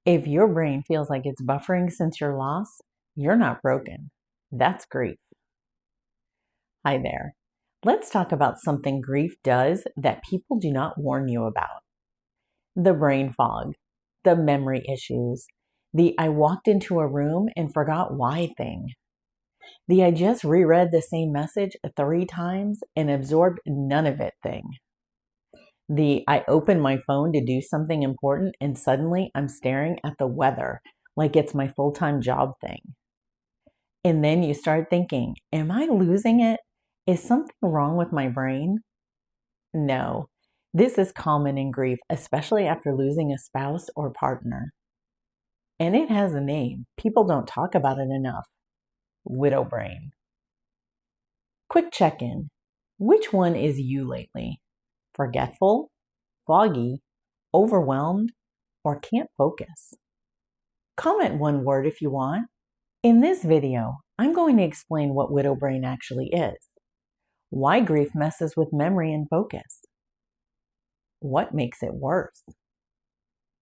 If your brain feels like it's buffering since your loss, you're not broken. That's grief. Hi there. Let's talk about something grief does that people do not warn you about. The brain fog, the memory issues, the I walked into a room and forgot why thing, the I just reread the same message 3 times and absorbed none of it thing. The I opened my phone to do something important and suddenly I'm staring at the weather like it's my full-time job thing. And then you start thinking, am I losing it? Is something wrong with my brain? No, this is common in grief, especially after losing a spouse or partner. And it has a name. People don't talk about it enough. Widow brain. Quick check-in. Which one is you lately? Forgetful, foggy, overwhelmed, or can't focus? Comment one word if you want. In this video, I'm going to explain what widow brain actually is, why grief messes with memory and focus, what makes it worse,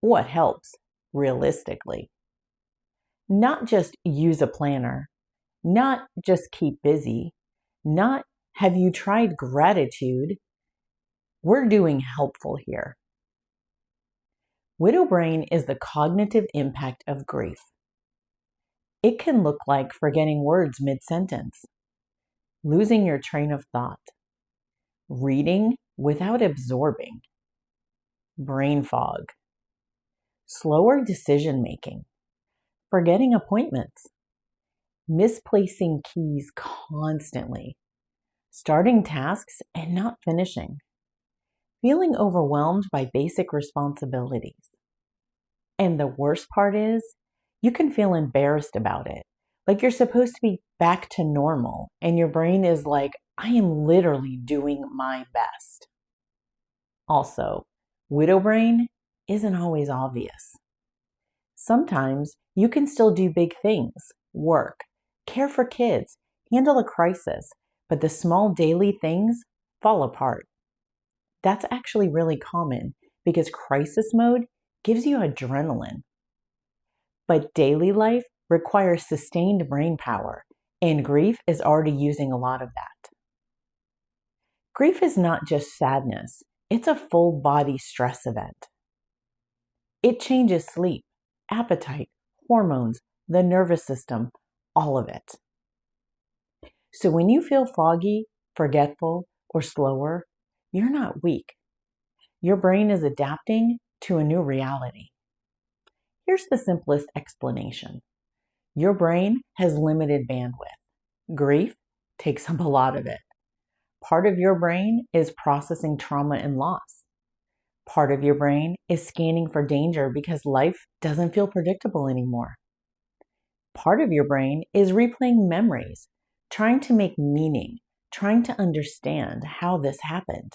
what helps realistically. Not just use a planner, not just keep busy, not have you tried gratitude. We're doing helpful here. Widow brain is the cognitive impact of grief. It can look like forgetting words mid-sentence, losing your train of thought, reading without absorbing, brain fog, slower decision making, forgetting appointments, misplacing keys constantly, starting tasks and not finishing, feeling overwhelmed by basic responsibilities. And the worst part is, you can feel embarrassed about it, like you're supposed to be back to normal, and your brain is like, I am literally doing my best. Also, widow brain isn't always obvious. Sometimes you can still do big things, work, care for kids, handle a crisis, but the small daily things fall apart. That's actually really common because crisis mode gives you adrenaline. But daily life requires sustained brain power, and grief is already using a lot of that. Grief is not just sadness, it's a full body stress event. It changes sleep, appetite, hormones, the nervous system, all of it. So when you feel foggy, forgetful, or slower, you're not weak. Your brain is adapting to a new reality. Here's the simplest explanation. Your brain has limited bandwidth. Grief takes up a lot of it. Part of your brain is processing trauma and loss. Part of your brain is scanning for danger because life doesn't feel predictable anymore. Part of your brain is replaying memories, trying to make meaning, trying to understand how this happened.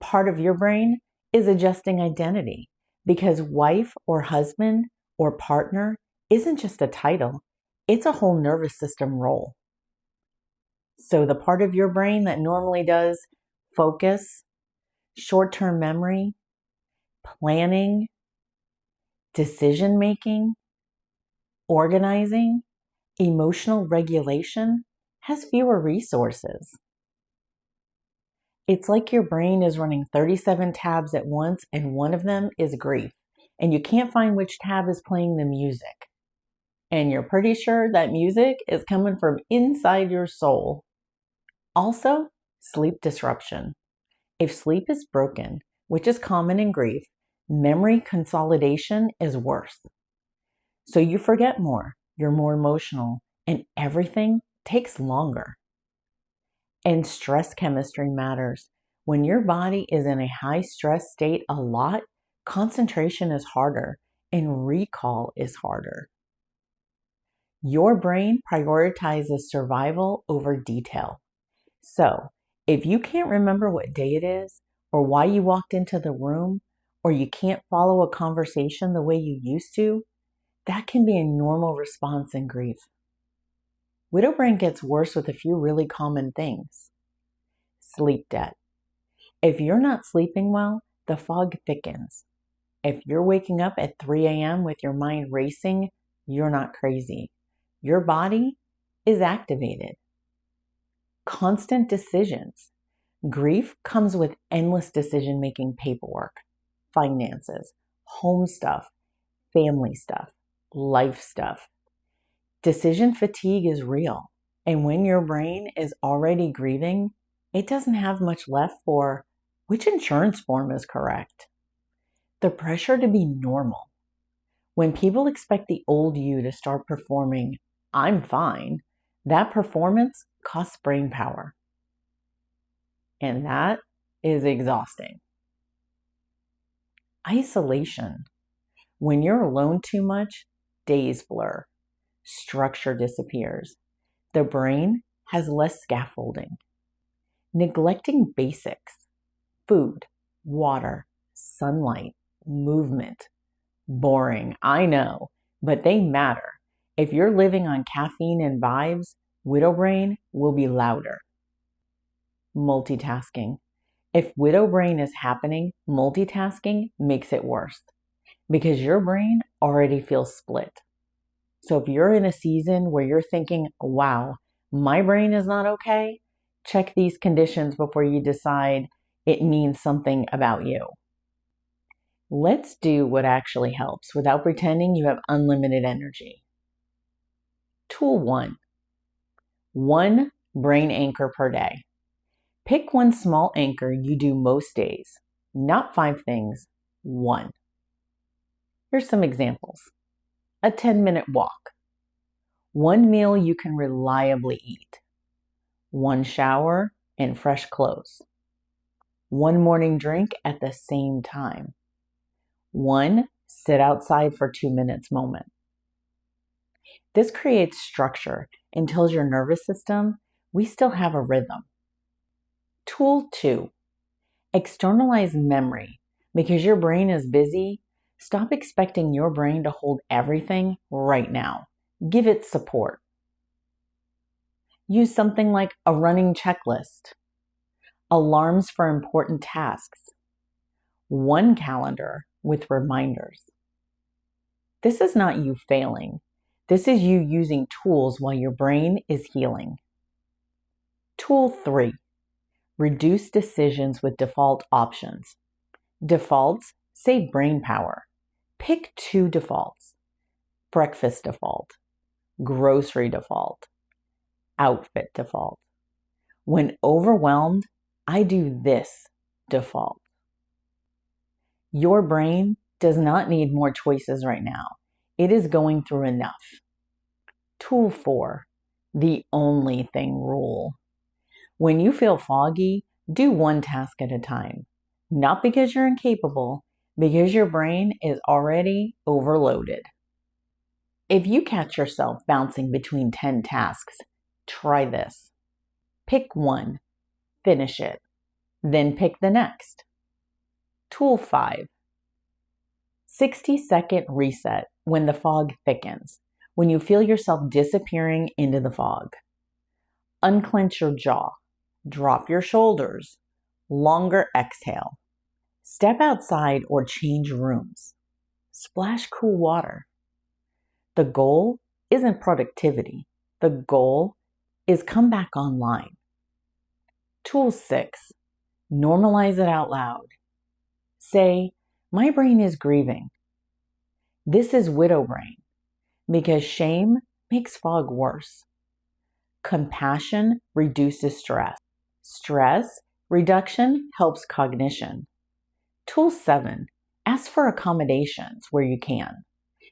Part of your brain is adjusting identity because wife or husband or partner isn't just a title, it's a whole nervous system role. So the part of your brain that normally does focus, short-term memory, planning, decision-making, organizing, emotional regulation has fewer resources. It's like your brain is running 37 tabs at once and one of them is grief, and you can't find which tab is playing the music. And you're pretty sure that music is coming from inside your soul. Also, sleep disruption. If sleep is broken, which is common in grief, memory consolidation is worse. So you forget more, you're more emotional, and everything takes longer. And stress chemistry matters. When your body is in a high stress state a lot, concentration is harder and recall is harder. Your brain prioritizes survival over detail. So, if you can't remember what day it is, or why you walked into the room, or you can't follow a conversation the way you used to, that can be a normal response in grief. Widow brain gets worse with a few really common things. Sleep debt. If you're not sleeping well, the fog thickens. If you're waking up at 3 a.m. with your mind racing, you're not crazy. Your body is activated. Constant decisions. Grief comes with endless decision-making paperwork, finances, home stuff, family stuff, life stuff. Decision fatigue is real. And when your brain is already grieving, it doesn't have much left for which insurance form is correct. The pressure to be normal. When people expect the old you to start performing, I'm fine, that performance costs brain power. And that is exhausting. Isolation. When you're alone too much, days blur. Structure disappears. The brain has less scaffolding. Neglecting basics. Food, water, sunlight, movement. Boring, I know, but they matter. If you're living on caffeine and vibes, widow brain will be louder. Multitasking. If widow brain is happening, multitasking makes it worse because your brain already feels split. So if you're in a season where you're thinking, wow, my brain is not okay, check these conditions before you decide it means something about you. Let's do what actually helps without pretending you have unlimited energy. Tool 1. One brain anchor per day. Pick one small anchor you do most days. Not 5 things, 1. Here's some examples. A 10-minute walk. 1 meal you can reliably eat. 1 shower and fresh clothes. 1 morning drink at the same time. 1 sit outside for 2 minutes moment. This creates structure and tells your nervous system we still have a rhythm. Tool 2. Externalize memory. Because your brain is busy, stop expecting your brain to hold everything right now. Give it support. Use something like a running checklist, alarms for important tasks, 1 calendar with reminders. This is not you failing. This is you using tools while your brain is healing. Tool 3. Reduce decisions with default options. Defaults save brain power. Pick 2 defaults. Breakfast default, grocery default, outfit default. When overwhelmed, I do this default. Your brain does not need more choices right now. It is going through enough. Tool 4, the only thing rule. When you feel foggy, do 1 task at a time. Not because you're incapable, because your brain is already overloaded. If you catch yourself bouncing between 10 tasks, try this. Pick 1, finish it, then pick the next. Tool 5. 60-second reset when the fog thickens, when you feel yourself disappearing into the fog. Unclench your jaw, drop your shoulders, longer exhale. Step outside or change rooms. Splash cool water. The goal isn't productivity. The goal is come back online. Tool 6. Normalize it out loud. Say, my brain is grieving. This is widow brain, because shame makes fog worse. Compassion reduces stress. Stress reduction helps cognition. Tool 7. Ask for accommodations where you can.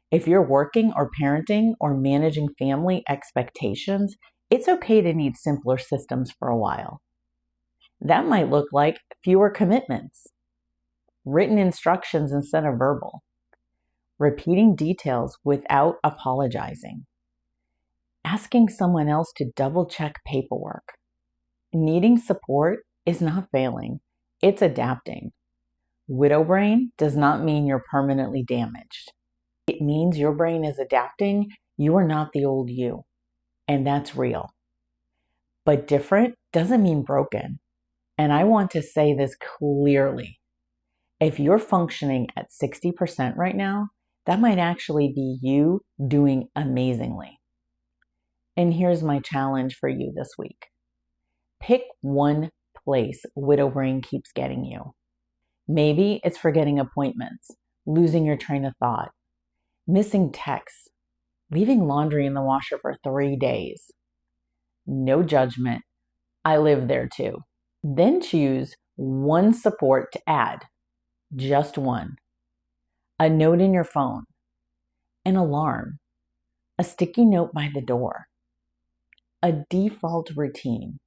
If you're working or parenting or managing family expectations, it's okay to need simpler systems for a while. That might look like fewer commitments, written instructions instead of verbal, repeating details without apologizing, asking someone else to double-check paperwork. Needing support is not failing, it's adapting. Widow brain does not mean you're permanently damaged. It means your brain is adapting. You are not the old you, and that's real. But different doesn't mean broken. And I want to say this clearly. If you're functioning at 60% right now, that might actually be you doing amazingly. And here's my challenge for you this week. Pick one place widow brain keeps getting you. Maybe it's forgetting appointments, losing your train of thought, missing texts, leaving laundry in the washer for 3 days. No judgment. I live there too. Then choose one support to add, just one. A note in your phone, an alarm, a sticky note by the door, a default routine.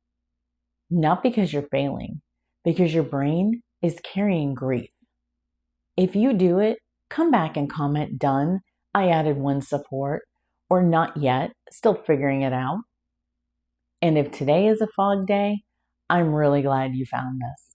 Not because you're failing, because your brain is carrying grief. If you do it, come back and comment done, I added one support, or not yet, still figuring it out. And if today is a fog day, I'm really glad you found this.